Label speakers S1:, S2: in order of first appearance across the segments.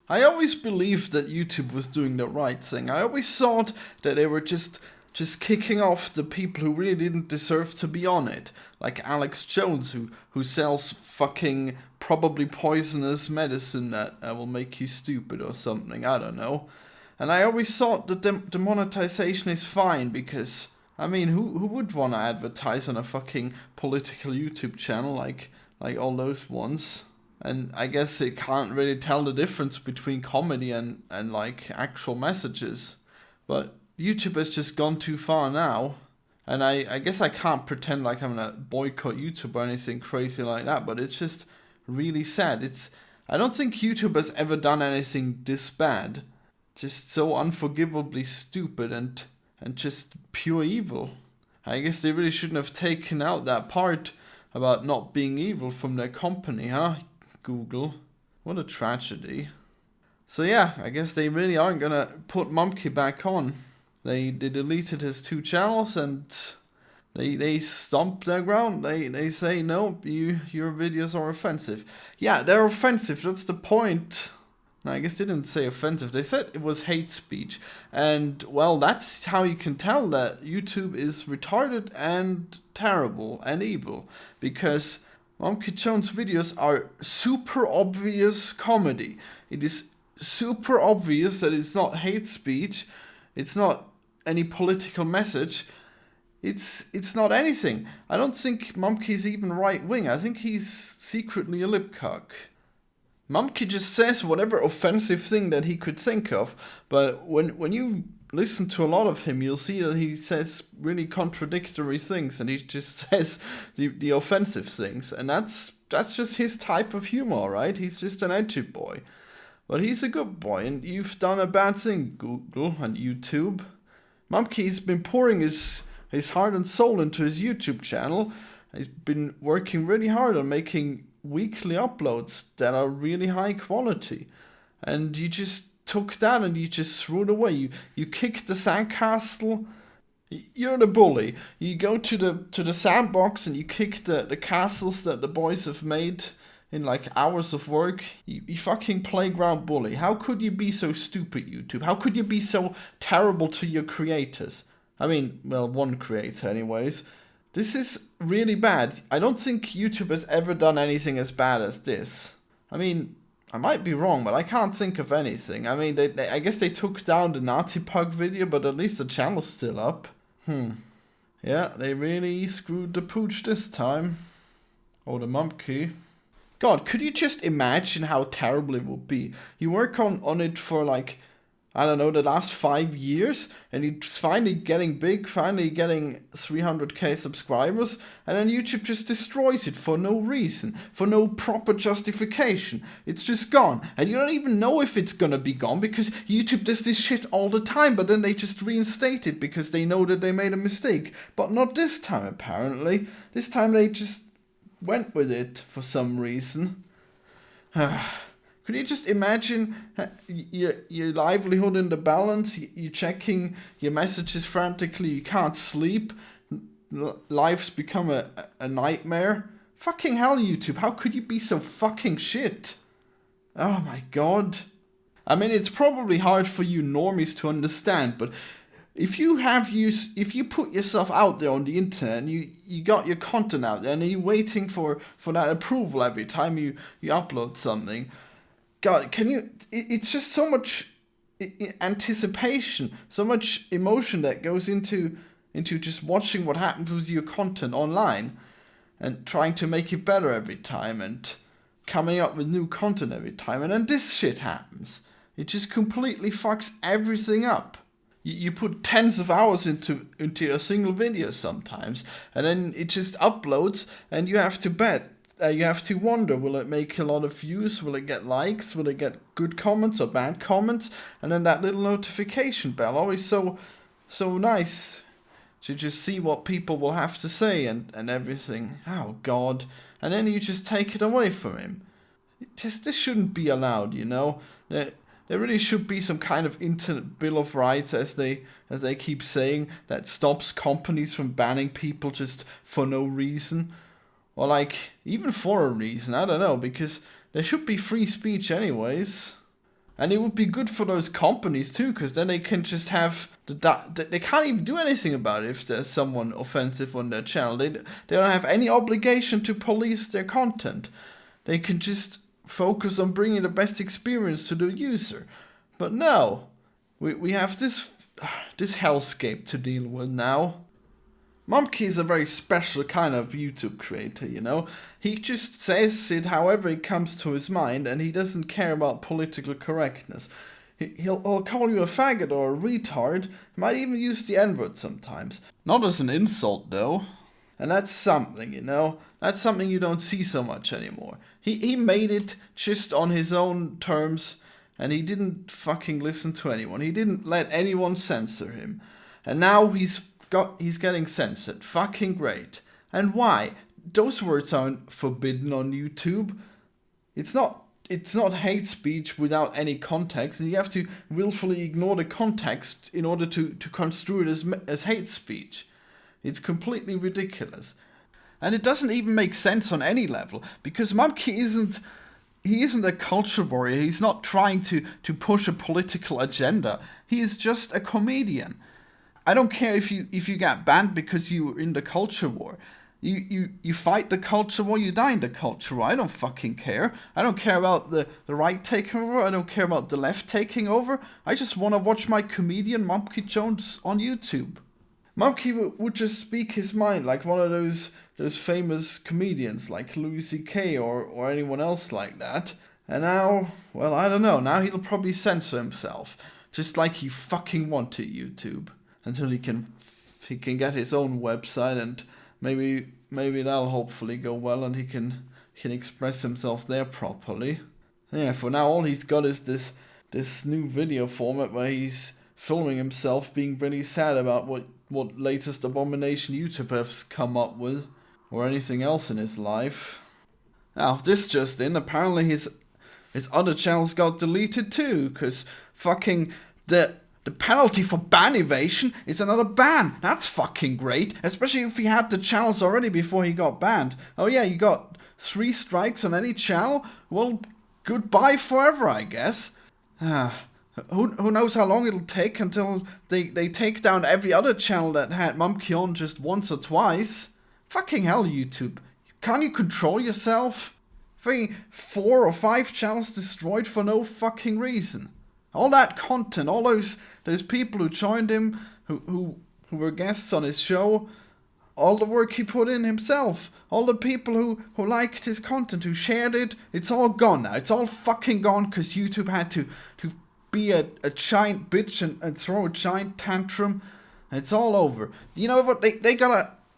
S1: I always believed that YouTube was doing the right thing. I always thought that they were just kicking off the people who really didn't deserve to be on it. Like Alex Jones, who sells fucking probably poisonous medicine that will make you stupid or something. I don't know. And I always thought that the monetization is fine because, I mean, who would want to advertise on a fucking political YouTube channel like all those ones? And I guess it can't really tell the difference between comedy and like actual messages. But YouTube has just gone too far now. And I guess I can't pretend like I'm gonna boycott YouTube or anything crazy like that, but it's just really sad. I don't think YouTube has ever done anything this bad. Just so unforgivably stupid and just pure evil. I guess they really shouldn't have taken out that part about not being evil from their company, huh? Google. What a tragedy. So yeah, I guess they really aren't gonna put Mumkey back on. They deleted his 2 channels and they stomp their ground. They say no, your videos are offensive. Yeah, they're offensive. That's the point. No, I guess they didn't say offensive. They said it was hate speech. And, well, that's how you can tell that YouTube is retarded and terrible and evil. Because Monkey Jones' videos are super obvious comedy. It is super obvious that it's not hate speech. It's not any political message. It's not anything. I don't think Mumkey's even right-wing. I think he's secretly a lipcock. Mumkey just says whatever offensive thing that he could think of, but when you listen to a lot of him, you'll see that he says really contradictory things, and he just says the offensive things, and that's just his type of humor, right? He's just an edgy boy. But he's a good boy, and you've done a bad thing, Google and YouTube. Mumkey's been pouring his heart and soul into his YouTube channel. He's been working really hard on making weekly uploads that are really high quality, and you just took that and you just threw it away. You kicked the sandcastle. You're the bully. You go to the sandbox and you kick the castles that the boys have made in like hours of work. You fucking playground bully. How could you be so stupid, YouTube? How could you be so terrible to your creators? I mean, well, one creator anyways. This is really bad. I don't think YouTube has ever done anything as bad as this. I mean, I might be wrong, but I can't think of anything. I mean, I guess they took down the Nazi Pug video, but at least the channel's still up. Yeah, they really screwed the pooch this time. Or the Mumkey. God, could you just imagine how terrible it would be? You work on it for like, I don't know, the last 5 years, and it's finally getting big, finally getting 300k subscribers, and then YouTube just destroys it for no reason, for no proper justification. It's just gone, and you don't even know if it's gonna be gone, because YouTube does this shit all the time, but then they just reinstate it because they know that they made a mistake. But not this time, apparently. This time they just went with it for some reason. Could you just imagine your livelihood in the balance? You're checking your messages frantically. You can't sleep. Life's become a nightmare. Fucking hell, YouTube. How could you be so fucking shit? Oh my god. I mean, it's probably hard for you normies to understand, but if you put yourself out there on the internet and you got your content out there and you're waiting for that approval every time you upload something, God, it's just so much anticipation, so much emotion that goes into just watching what happens with your content online and trying to make it better every time and coming up with new content every time. And then this shit happens. It just completely fucks everything up. You put tens of hours into a single video sometimes, and then it just uploads and you have to bet. You have to wonder, will it make a lot of views? Will it get likes? Will it get good comments or bad comments? And then that little notification bell, always so nice to just see what people will have to say and everything. Oh, God. And then you just take it away from him. This shouldn't be allowed, you know? There really should be some kind of internet bill of rights, as they keep saying, that stops companies from banning people just for no reason. Or like, even for a reason, I don't know, because there should be free speech anyways. And it would be good for those companies too, because then they can just have they can't even do anything about it if there's someone offensive on their channel. They don't have any obligation to police their content. They can just focus on bringing the best experience to the user. But no, we have this hellscape to deal with now. Mumkey is a very special kind of YouTube creator, you know. He just says it however it comes to his mind, and he doesn't care about political correctness. He'll call you a faggot or a retard. He might even use the N-word sometimes. Not as an insult, though. And that's something, you know. That's something you don't see so much anymore. He made it just on his own terms, and he didn't fucking listen to anyone. He didn't let anyone censor him. And now he's getting censored. Fucking great. And why? Those words aren't forbidden on YouTube. It's not hate speech without any context, and you have to willfully ignore the context in order to construe it as hate speech. It's completely ridiculous. And it doesn't even make sense on any level, because Mumkey isn't a culture warrior. He's not trying to push a political agenda. He is just a comedian. I don't care if you get banned because you were in the culture war. You fight the culture war, you die in the culture war. I don't fucking care. I don't care about the right taking over. I don't care about the left taking over. I just want to watch my comedian Mumkey Jones on YouTube. Mumkey would just speak his mind like one of those famous comedians like Louis C.K. or anyone else like that. And now, well, I don't know. Now he'll probably censor himself, just like he fucking wanted YouTube. Until he can get his own website, and maybe that'll hopefully go well, and he can express himself there properly. Yeah, for now all he's got is this new video format where he's filming himself being really sad about what latest abomination YouTube has come up with, or anything else in his life. Now, this just in, apparently his other channels got deleted too, because fucking the penalty for ban evasion is another ban. That's fucking great. Especially if he had the channels already before he got banned. Oh yeah, you got 3 strikes on any channel? Well, goodbye forever, I guess. Who knows how long it'll take until they take down every other channel that had Mumkey on just once or twice. Fucking hell, YouTube. Can't you control yourself? 4 or 5 channels destroyed for no fucking reason. All that content, all those people who joined him, who were guests on his show, all the work he put in himself, all the people who liked his content, who shared it, it's all gone now. It's all fucking gone because YouTube had to be a giant bitch and throw a giant tantrum. It's all over. You know what?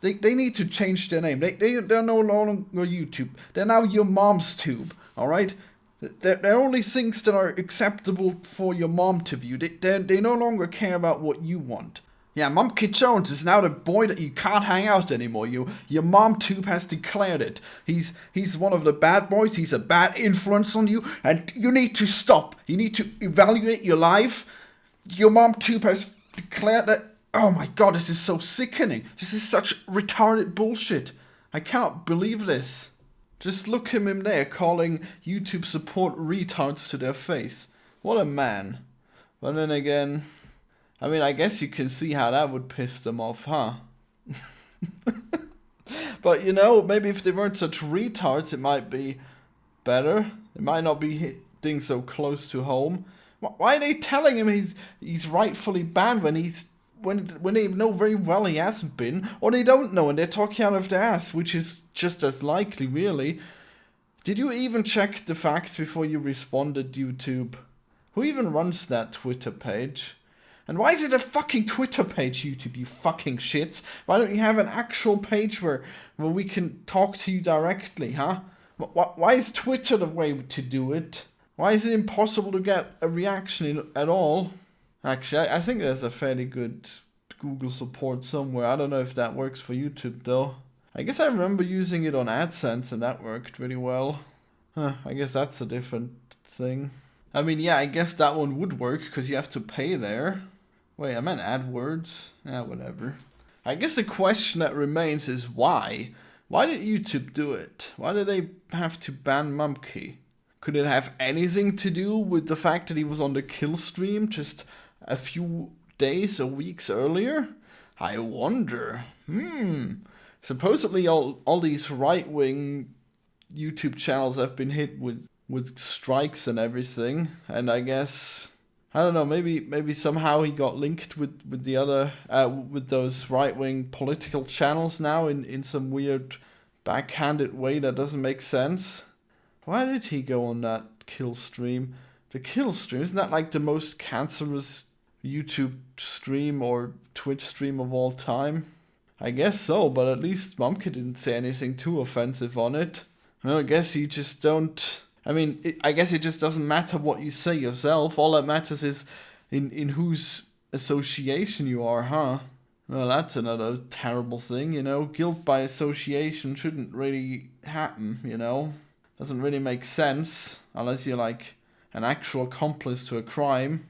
S1: They need to change their name. They're no longer YouTube. They're now your mom's tube. All right. They're only things that are acceptable for your mom to view. They no longer care about what you want. Yeah, Mumkey Jones is now the boy that you can't hang out anymore. Your mom tube has declared it. He's one of the bad boys. He's a bad influence on you, and you need to stop. You need to evaluate your life. Your mom tube has declared that. Oh my god, this is so sickening. This is such retarded bullshit. I cannot believe this. Just look him in there calling YouTube support retards to their face. What a man. But then again, I mean, I guess you can see how that would piss them off, huh? But you know, maybe if they weren't such retards, it might be better. It might not be hitting so close to home. Why are they telling him he's rightfully banned when they know very well he hasn't been, or they don't know and they're talking out of their ass, which is just as likely, really. Did you even check the facts before you responded, YouTube? Who even runs that Twitter page? And why is it a fucking Twitter page, YouTube, you fucking shits? Why don't you have an actual page where we can talk to you directly, huh? Why is Twitter the way to do it? Why is it impossible to get a reaction at all? Actually, I think there's a fairly good Google support somewhere. I don't know if that works for YouTube, though. I guess I remember using it on AdSense, and that worked really well. I guess that's a different thing. I mean, yeah, I guess that one would work, because you have to pay there. Wait, I meant AdWords. Whatever. I guess the question that remains is why? Why did YouTube do it? Why did they have to ban Mumkey? Could it have anything to do with the fact that he was on the kill stream just a few days or weeks earlier? I wonder. Supposedly all these right-wing YouTube channels have been hit with strikes and everything, and I guess, I don't know, maybe somehow he got linked with the other with those right-wing political channels now in some weird backhanded way that doesn't make sense. Why did he go on that kill stream? The kill stream, isn't that like the most cancerous YouTube stream or Twitch stream of all time? I guess so, but at least Mumke didn't say anything too offensive on it. Well, I guess you just don't... I guess it just doesn't matter what you say yourself. All that matters is in whose association you are, huh? Well, that's another terrible thing, Guilt by association shouldn't really happen, Doesn't really make sense, unless you're like an actual accomplice to a crime.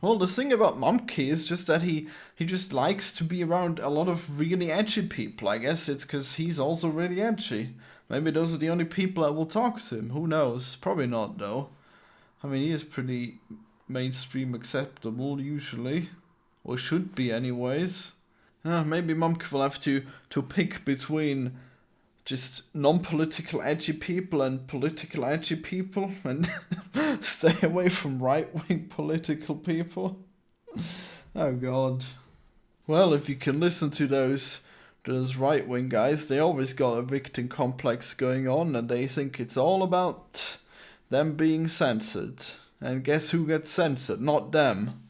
S1: Well, the thing about Mumke is just that he just likes to be around a lot of really edgy people. I guess it's because he's also really edgy. Maybe those are the only people that will talk to him. Who knows? Probably not, though. He is pretty mainstream acceptable, usually. Or should be, anyways. Maybe Mumke will have to pick between just non-political edgy people and political edgy people, and stay away from right-wing political people. Oh god. Well, if you can listen to those right-wing guys, they always got a victim complex going on, and they think it's all about them being censored. And guess who gets censored? Not them.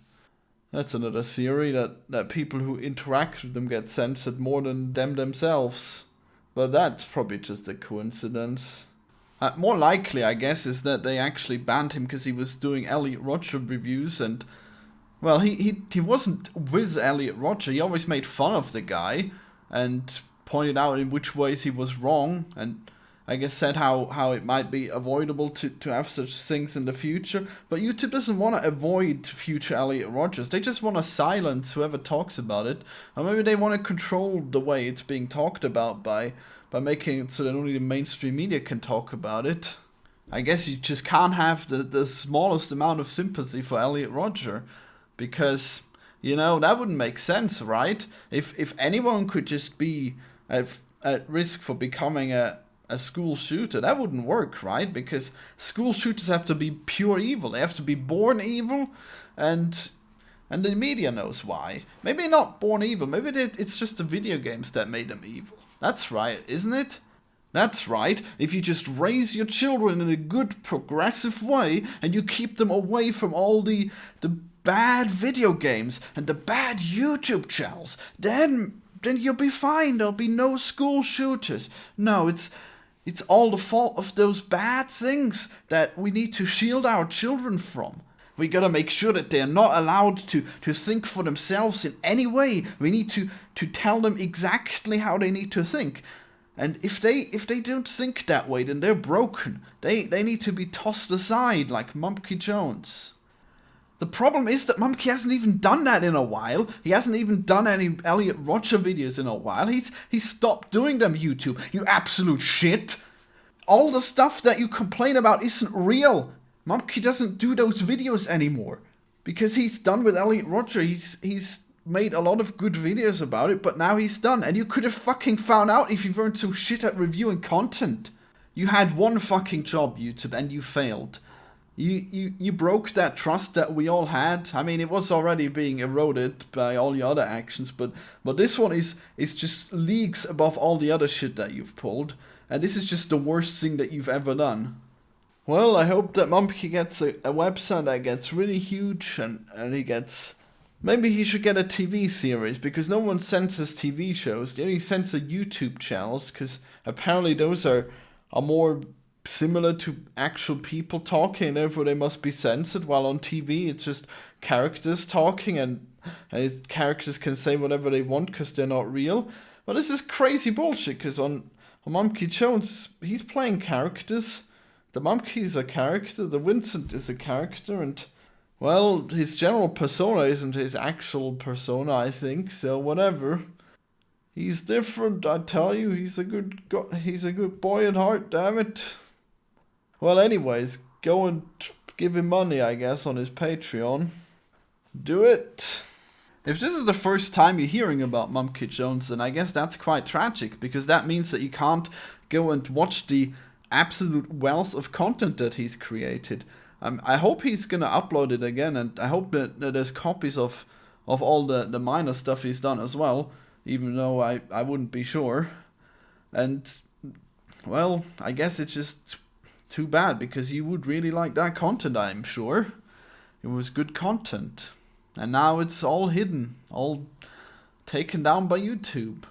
S1: That's another theory, that people who interact with them get censored more than them themselves. But that's probably just a coincidence. More likely, I guess, is that they actually banned him because he was doing Elliot Rodger reviews, and well, he wasn't with Elliot Rodger. He always made fun of the guy and pointed out in which ways he was wrong, and I guess said how it might be avoidable to have such things in the future. But YouTube doesn't want to avoid future Elliot Rodgers. They just want to silence whoever talks about it. Or maybe they want to control the way it's being talked about by making it so that only the mainstream media can talk about it. I guess you just can't have the smallest amount of sympathy for Elliot Rodger, because, that wouldn't make sense, right? If anyone could just be at risk for becoming a school shooter, that wouldn't work, right? Because school shooters have to be pure evil. They have to be born evil, and the media knows why. Maybe not born evil. Maybe it's just the video games that made them evil. That's right, isn't it? That's right. If you just raise your children in a good, progressive way, and you keep them away from all the bad video games and the bad YouTube channels, then you'll be fine. There'll be no school shooters. No, it's all the fault of those bad things that we need to shield our children from. We gotta make sure that they're not allowed to think for themselves in any way. We need to tell them exactly how they need to think. And if they don't think that way, then they're broken. They need to be tossed aside like Mumke Jones. The problem is that Mumke hasn't even done that in a while. He hasn't even done any Elliot Rodger videos in a while. He's stopped doing them, YouTube. You absolute shit. All the stuff that you complain about isn't real. Mumke doesn't do those videos anymore because he's done with Elliot Rodger. He's made a lot of good videos about it, but now he's done. And you could have fucking found out if you weren't so shit at reviewing content. You had one fucking job, YouTube, and you failed. You broke that trust that we all had. It was already being eroded by all your other actions, but this one is just leagues above all the other shit that you've pulled, and this is just the worst thing that you've ever done. Well, I hope that Mumke gets a website that gets really huge, and he gets... Maybe he should get a TV series, because no one censors TV shows. They only censor YouTube channels, because apparently those are more similar to actual people talking, and therefore they must be censored, while on TV it's just characters talking, and characters can say whatever they want because they're not real. But this is crazy bullshit, because on Mumke Jones, he's playing characters. The Mumke is a character, the Vincent is a character, and, well, his general persona isn't his actual persona, I think, so whatever. He's different, I tell you. He's a good boy at heart, damn it. Well, anyways, go and give him money, I guess, on his Patreon. Do it. If this is the first time you're hearing about Mumkey Jones, then I guess that's quite tragic, because that means that you can't go and watch the absolute wealth of content that he's created. I hope he's gonna upload it again, and I hope that there's copies of all the minor stuff he's done as well, even though I wouldn't be sure. And, well, I guess it's just too bad, because you would really like that content, I'm sure. It was good content. And now it's all hidden, all taken down by YouTube.